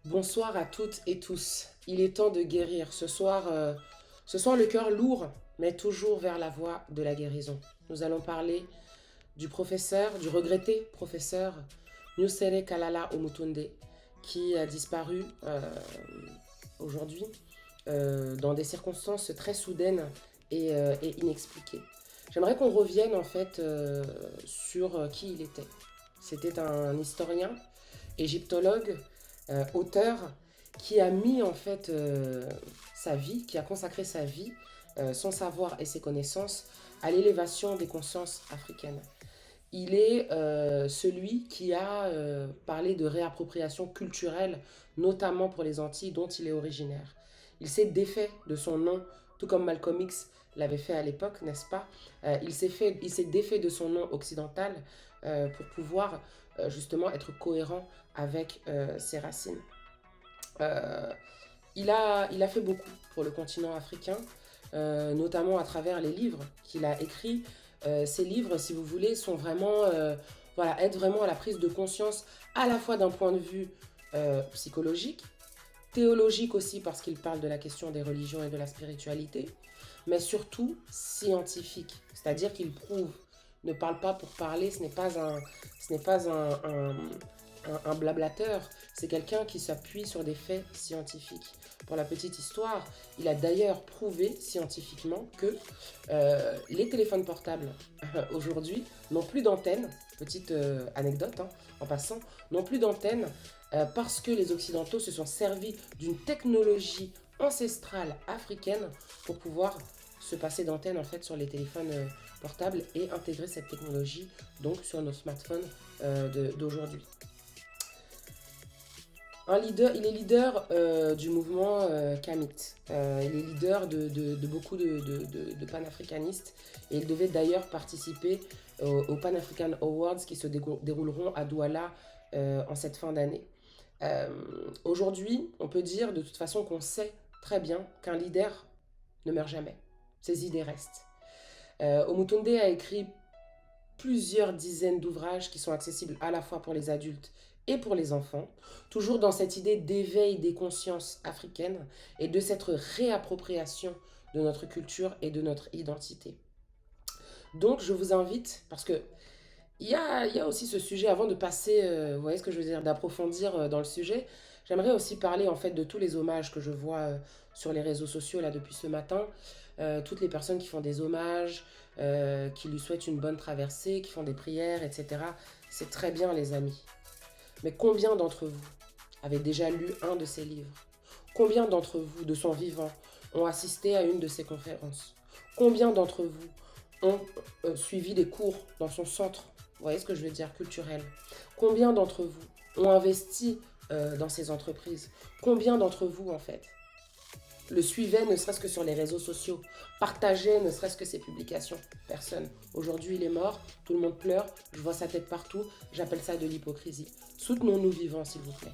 Bonsoir à toutes et tous. Il est temps de guérir. Ce soir le cœur lourd, mais toujours vers la voie de la guérison. Nous allons parler du regretté professeur Nusere Kalala Omutunde, qui a disparu aujourd'hui dans des circonstances très soudaines et inexpliquées. J'aimerais qu'on revienne en fait sur qui il était. C'était un historien, égyptologue, auteur qui a mis en fait sa vie, qui a consacré sa vie, son savoir et ses connaissances à l'élévation des consciences africaines. Il est celui qui a parlé de réappropriation culturelle, notamment pour les Antilles dont il est originaire. Il s'est défait de son nom, tout comme Malcolm X l'avait fait à l'époque, n'est-ce pas? Il s'est défait de son nom occidental pour pouvoir justement être cohérent avec ses racines. Euh, il a fait beaucoup pour le continent africain, notamment à travers les livres qu'il a écrits. Ces livres, si vous voulez, sont vraiment, voilà, aident vraiment à la prise de conscience à la fois d'un point de vue psychologique, théologique aussi parce qu'il parle de la question des religions et de la spiritualité, mais surtout scientifique, c'est-à-dire qu'il prouve, ne parle pas pour parler, ce n'est pas un blablateur, c'est quelqu'un qui s'appuie sur des faits scientifiques. Pour la petite histoire, il a d'ailleurs prouvé scientifiquement que les téléphones portables aujourd'hui n'ont plus d'antenne, petite anecdote hein, en passant, n'ont plus d'antenne parce que les Occidentaux se sont servis d'une technologie ancestrale africaine pour pouvoir se passer d'antenne en fait sur les téléphones portables et intégrer cette technologie donc sur nos smartphones d'aujourd'hui. Il est leader du mouvement Kamit. Il est leader de beaucoup de panafricanistes et il devait d'ailleurs participer aux Pan African Awards qui se dérouleront à Douala en cette fin d'année. Euh, Aujourd'hui, on peut dire de toute façon qu'on sait très bien qu'un leader ne meurt jamais. Ses idées restent. Omutunde a écrit plusieurs dizaines d'ouvrages qui sont accessibles à la fois pour les adultes et pour les enfants, toujours dans cette idée d'éveil des consciences africaines et de cette réappropriation de notre culture et de notre identité. Donc je vous invite, parce que il y a aussi ce sujet, avant de passer, vous voyez ce que je veux dire, d'approfondir dans le sujet, j'aimerais aussi parler en fait de tous les hommages que je vois sur les réseaux sociaux là depuis ce matin. Toutes les personnes qui font des hommages, qui lui souhaitent une bonne traversée, qui font des prières, etc. C'est très bien les amis. Mais combien d'entre vous avez déjà lu un de ses livres? Combien d'entre vous, de son vivant, ont assisté à une de ses conférences? Combien d'entre vous ont suivi des cours dans son centre, vous voyez ce que je veux dire, culturel? Combien d'entre vous ont investi dans ces entreprises? Combien d'entre vous, en fait, le suivaient ne serait-ce que sur les réseaux sociaux, partageaient ne serait-ce que ses publications? Personne. Aujourd'hui, il est mort, tout le monde pleure, je vois sa tête partout, j'appelle ça de l'hypocrisie. Soutenons-nous vivants, s'il vous plaît.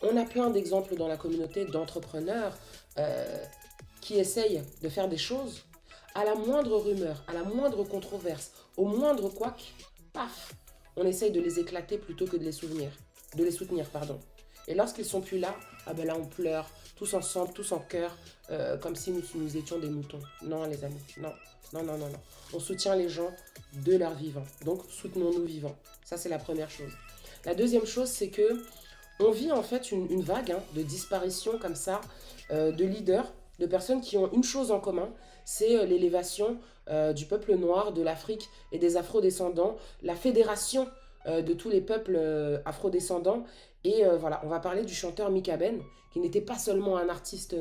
On a plein d'exemples dans la communauté d'entrepreneurs euh, qui essayent de faire des choses. À la moindre rumeur, à la moindre controverse, au moindre couac, paf, on essaye de les éclater plutôt que de les soutenir, pardon. Et lorsqu'ils sont plus là, ah ben là on pleure, tous ensemble, tous en chœur, comme si nous étions des moutons. Non les amis, non, non, non, non, non. On soutient les gens de leur vivant. Donc soutenons-nous vivants. Ça c'est la première chose. La deuxième chose, c'est que on vit en fait une vague hein, de disparition comme ça, de leaders, de personnes qui ont une chose en commun, c'est l'élévation du peuple noir, de l'Afrique et des afrodescendants, la fédération de tous les peuples afrodescendants. Et voilà, on va parler du chanteur Mika Ben, qui n'était pas seulement un artiste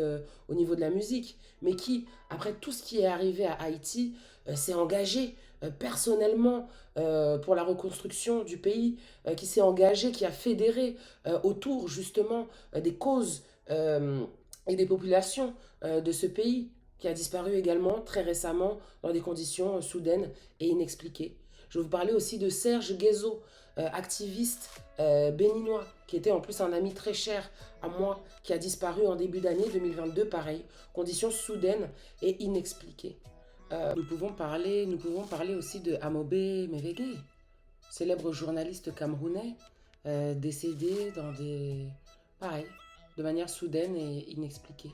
au niveau de la musique, mais qui, après tout ce qui est arrivé à Haïti, s'est engagé personnellement pour la reconstruction du pays, qui s'est engagé, qui a fédéré autour justement des causes et des populations de ce pays, qui a disparu également très récemment dans des conditions soudaines et inexpliquées. Je vais vous parler aussi de Serge Guézo, activiste béninois, qui était en plus un ami très cher à moi, qui a disparu en début d'année 2022, pareil, conditions soudaines et inexpliquées. Nous pouvons parler aussi de Amobe Mevege, célèbre journaliste camerounais, décédé dans des... Pareil. de manière soudaine et inexpliquée.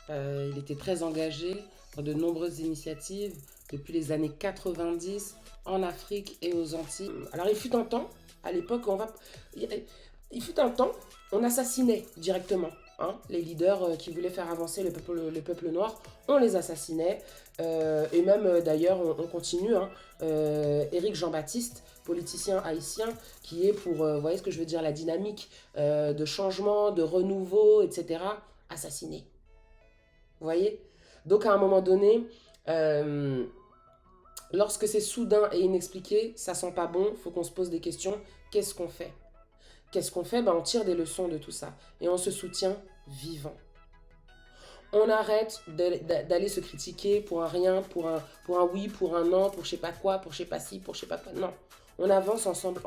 Il était très engagé dans de nombreuses initiatives depuis les années 90 en Afrique et aux Antilles. Alors il fut un temps, à l'époque, il fut un temps, on assassinait directement hein, les leaders qui voulaient faire avancer le peuple noir, on les assassinait. Et même d'ailleurs, on continue. Hein, Éric Jean-Baptiste, politicien haïtien, qui est pour, vous voyez ce que je veux dire, la dynamique de changement, de renouveau, etc., assassiné. Vous voyez? Donc à un moment donné, euh, lorsque c'est soudain et inexpliqué, ça sent pas bon, il faut qu'on se pose des questions. Qu'est-ce qu'on fait? Qu'est-ce qu'on fait? Ben, on tire des leçons de tout ça et on se soutient vivant. On arrête d'aller se critiquer pour un rien, pour un oui, pour un non, pour je sais pas quoi, pour je sais pas ci, pour je sais pas quoi. Non, on avance ensemble,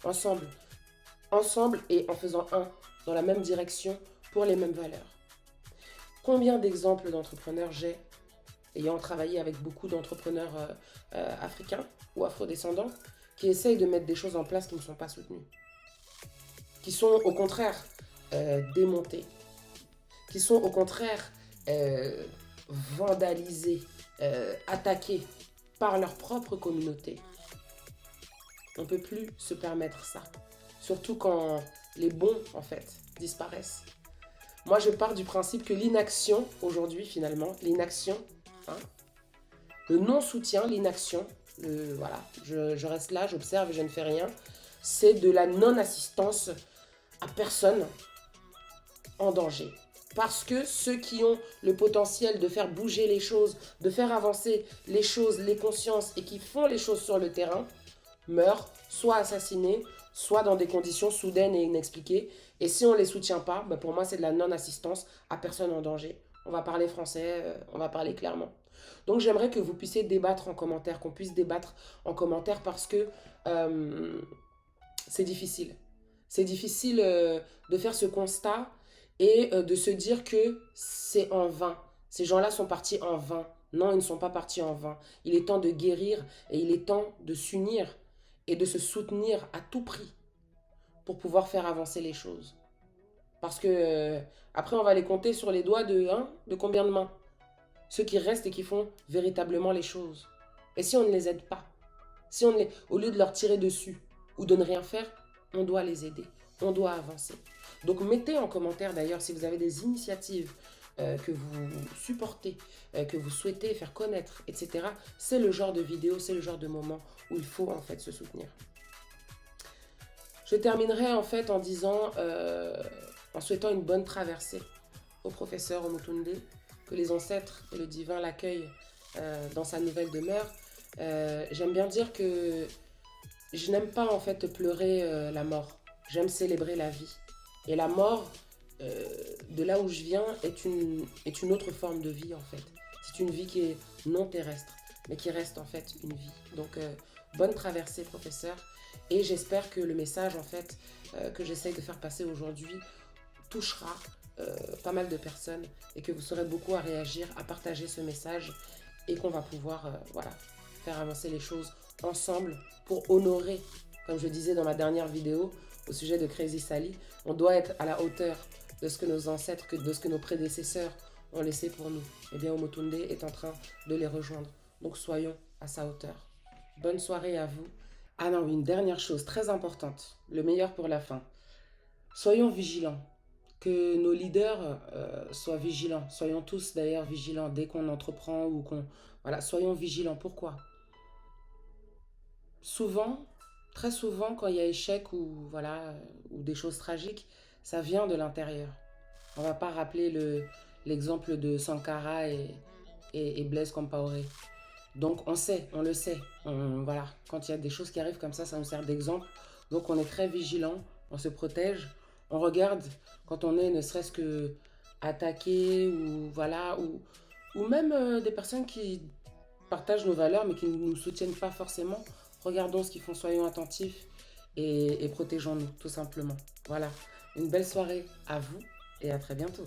ensemble et en faisant un dans la même direction pour les mêmes valeurs. Combien d'exemples d'entrepreneurs j'ai ayant travaillé avec beaucoup d'entrepreneurs africains ou afrodescendants qui essayent de mettre des choses en place qui ne sont pas soutenues, qui sont au contraire démontés, qui sont au contraire vandalisés, attaqués par leur propre communauté. On ne peut plus se permettre ça. Surtout quand les bons, en fait, disparaissent. Moi, je pars du principe que l'inaction, aujourd'hui, finalement, l'inaction, hein, le non-soutien, l'inaction, voilà, je reste là, j'observe et je ne fais rien, c'est de la non-assistance à personne en danger. Parce que ceux qui ont le potentiel de faire bouger les choses, de faire avancer les choses, les consciences et qui font les choses sur le terrain, meurent, soit assassinés, soit dans des conditions soudaines et inexpliquées. Et si on ne les soutient pas, bah pour moi, c'est de la non-assistance à personne en danger. On va parler français, on va parler clairement. Donc j'aimerais que vous puissiez débattre en commentaire, qu'on puisse débattre en commentaire parce que c'est difficile. C'est difficile de faire ce constat et de se dire que c'est en vain. Ces gens-là sont partis en vain. Non, ils ne sont pas partis en vain. Il est temps de guérir et il est temps de s'unir et de se soutenir à tout prix pour pouvoir faire avancer les choses. Parce que après, on va les compter sur les doigts de combien de mains? Ceux qui restent et qui font véritablement les choses. Et si on ne les aide pas, si on au lieu de leur tirer dessus ou de ne rien faire, on doit les aider, on doit avancer. Donc mettez en commentaire d'ailleurs si vous avez des initiatives que vous supportez, que vous souhaitez faire connaître, etc. C'est le genre de vidéo, c'est le genre de moment où il faut en fait se soutenir. Je terminerai en fait en disant, en souhaitant une bonne traversée au professeur Omotunde, que les ancêtres et le divin l'accueillent dans sa nouvelle demeure. J'aime bien dire que je n'aime pas en fait pleurer la mort. J'aime célébrer la vie. Et la mort, de là où je viens, est une autre forme de vie en fait. C'est une vie qui est non terrestre, mais qui reste en fait une vie. Donc, bonne traversée, professeur. Et j'espère que le message en fait que j'essaye de faire passer aujourd'hui touchera pas mal de personnes et que vous serez beaucoup à réagir, à partager ce message et qu'on va pouvoir voilà, faire avancer les choses ensemble pour honorer, comme je disais dans ma dernière vidéo au sujet de Crazy Sally, on doit être à la hauteur de ce que nos ancêtres, de ce que nos prédécesseurs ont laissé pour nous. Et bien Omotunde est en train de les rejoindre. Donc soyons à sa hauteur. Bonne soirée à vous. Ah non, une dernière chose très importante, le meilleur pour la fin. Soyons vigilants. Que nos leaders soient vigilants. Soyons tous d'ailleurs vigilants dès qu'on entreprend ou qu'on... Voilà, soyons vigilants. Pourquoi? Souvent, très souvent, quand il y a échec ou, voilà, ou des choses tragiques, ça vient de l'intérieur. On ne va pas rappeler l'exemple de Sankara et Blaise Compaoré. Donc on sait, on le sait. Voilà, quand il y a des choses qui arrivent comme ça nous sert d'exemple. Donc on est très vigilant, on se protège, on regarde quand on est ne serait-ce que attaqué ou voilà ou même des personnes qui partagent nos valeurs mais qui ne nous soutiennent pas forcément. Regardons ce qu'ils font, soyons attentifs et protégeons-nous tout simplement. Voilà, une belle soirée à vous et à très bientôt.